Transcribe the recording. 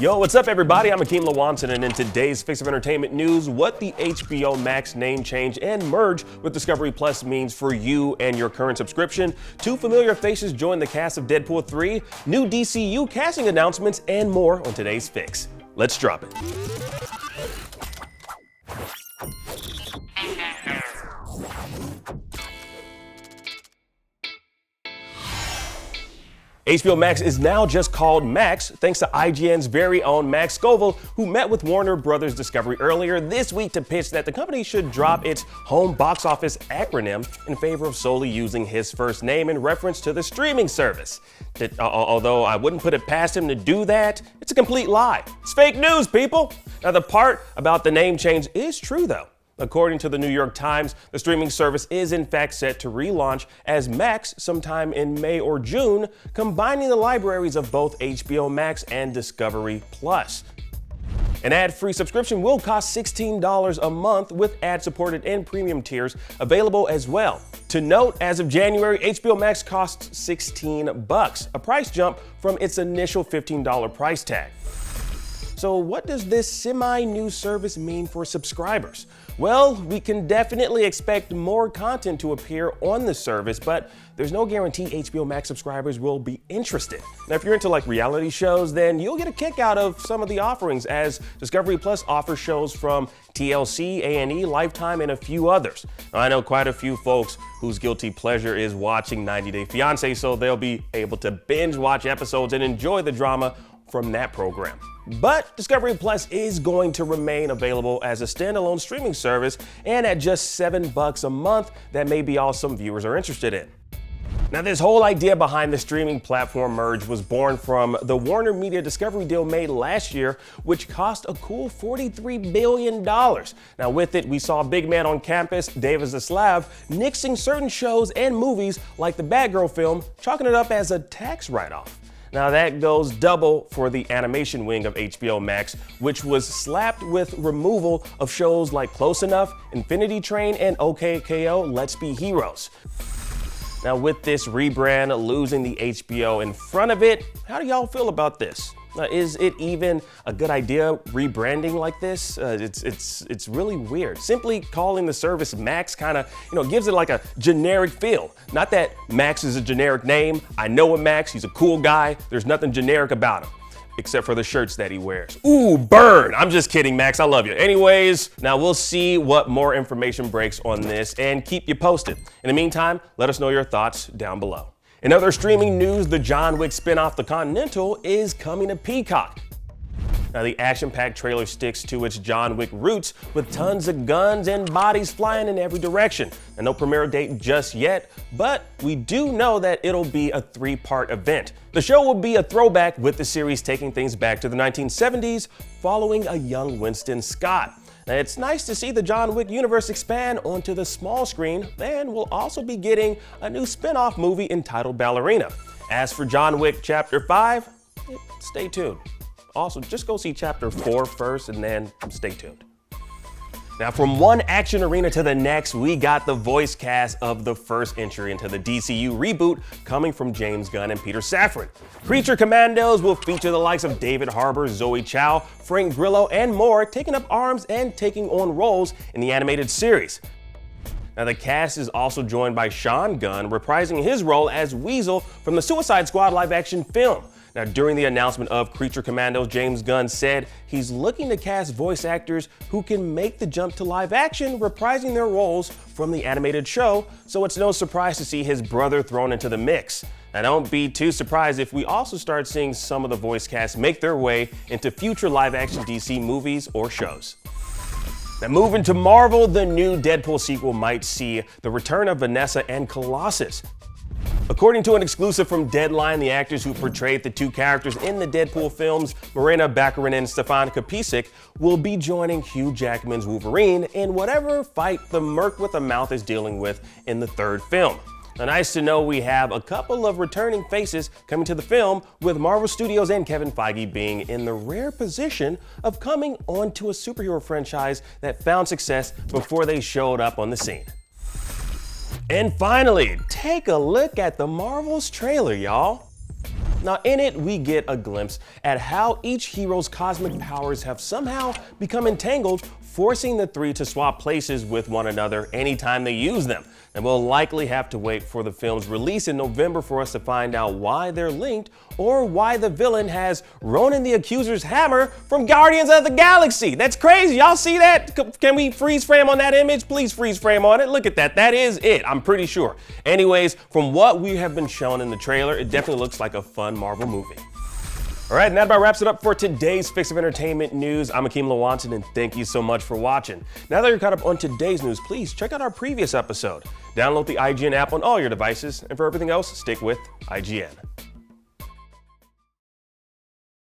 Yo, what's up everybody? I'm Akeem Lawanson, and in today's Fix of Entertainment news, what the HBO Max name change and merge with Discovery Plus means for you and your current subscription, 2 familiar faces join the cast of Deadpool 3, new DCU casting announcements, and more on today's Fix. Let's drop it. HBO Max is now just called Max, thanks to IGN's very own Max Scoville, who met with WarnerMedia Discovery earlier this week to pitch that the company should drop its home box office acronym in favor of solely using his first name in reference to the streaming service. Although I wouldn't put it past him to do that, it's a complete lie. It's fake news, people! Now, the part about the name change is true, though. According to the New York Times, the streaming service is in fact set to relaunch as Max sometime in May or June, combining the libraries of both HBO Max and Discovery Plus. An ad-free subscription will cost $16 a month, with ad-supported and premium tiers available as well. To note, as of January, HBO Max costs $16, a price jump from its initial $15 price tag. So what does this semi-new service mean for subscribers? Well, we can definitely expect more content to appear on the service, but there's no guarantee HBO Max subscribers will be interested. Now, if you're into like reality shows, then you'll get a kick out of some of the offerings, as Discovery Plus offers shows from TLC, A&E, Lifetime, and a few others. Now, I know quite a few folks whose guilty pleasure is watching 90 Day Fiancé, so they'll be able to binge watch episodes and enjoy the drama from that program. But Discovery Plus is going to remain available as a standalone streaming service, and at just $7 a month, that may be all some viewers are interested in. Now, this whole idea behind the streaming platform merge was born from the WarnerMedia Discovery deal made last year, which cost a cool $43 billion. Now, with it, we saw big man on campus, Zaslav, nixing certain shows and movies like the Batgirl film, chalking it up as a tax write-off. Now, that goes double for the animation wing of HBO Max, which was slapped with removal of shows like Close Enough, Infinity Train, and OKKO Let's Be Heroes. Now, with this rebrand losing the HBO in front of it, how do y'all feel about this? Is it even a good idea rebranding like this? It's really weird. Simply calling the service Max kind of, gives it like a generic feel. Not that Max is a generic name. I know a Max, he's a cool guy. There's nothing generic about him, except for the shirts that he wears. Ooh, burn! I'm just kidding, Max, I love you. Anyways, now we'll see what more information breaks on this and keep you posted. In the meantime, let us know your thoughts down below. In other streaming news, the John Wick spinoff, The Continental, is coming to Peacock. Now, the action-packed trailer sticks to its John Wick roots with tons of guns and bodies flying in every direction. And no premiere date just yet, but we do know that it'll be a 3-part event. The show will be a throwback, with the series taking things back to the 1970s, following a young Winston Scott. Now, it's nice to see the John Wick universe expand onto the small screen, and we'll also be getting a new spin-off movie entitled Ballerina. As for John Wick Chapter 5, stay tuned. Also, just go see Chapter 4 first and then stay tuned. Now, from one action arena to the next, we got the voice cast of the first entry into the DCU reboot coming from James Gunn and Peter Safran. Creature Commandos will feature the likes of David Harbour, Zoe Chow, Frank Grillo, and more, taking up arms and taking on roles in the animated series. Now, the cast is also joined by Sean Gunn, reprising his role as Weasel from the Suicide Squad live-action film. Now, during the announcement of Creature Commandos, James Gunn said he's looking to cast voice actors who can make the jump to live action, reprising their roles from the animated show, so it's no surprise to see his brother thrown into the mix. Now, don't be too surprised if we also start seeing some of the voice cast make their way into future live-action DC movies or shows. Now, moving to Marvel, the new Deadpool sequel might see the return of Vanessa and Colossus. According to an exclusive from Deadline, the actors who portrayed the 2 characters in the Deadpool films, Morena Baccarin and Stefan Kapicic, will be joining Hugh Jackman's Wolverine in whatever fight the Merc with a Mouth is dealing with in the 3rd film. Now, nice to know we have a couple of returning faces coming to the film, with Marvel Studios and Kevin Feige being in the rare position of coming onto a superhero franchise that found success before they showed up on the scene. And finally, take a look at the Marvels trailer, y'all. Now, in it, we get a glimpse at how each hero's cosmic powers have somehow become entangled, forcing the three to swap places with one another anytime they use them. And we'll likely have to wait for the film's release in November for us to find out why they're linked or why the villain has Ronan the Accuser's hammer from Guardians of the Galaxy. That's crazy. Y'all see that? Can we freeze frame on that image? Please freeze frame on it. Look at that. That is it, I'm pretty sure. Anyways, from what we have been shown in the trailer, it definitely looks like a fun Marvel movie. All right, and that about wraps it up for today's Fix of Entertainment News. I'm Akeem Lawanton, and thank you so much for watching. Now that you're caught up on today's news, please check out our previous episode. Download the IGN app on all your devices, and for everything else, stick with IGN.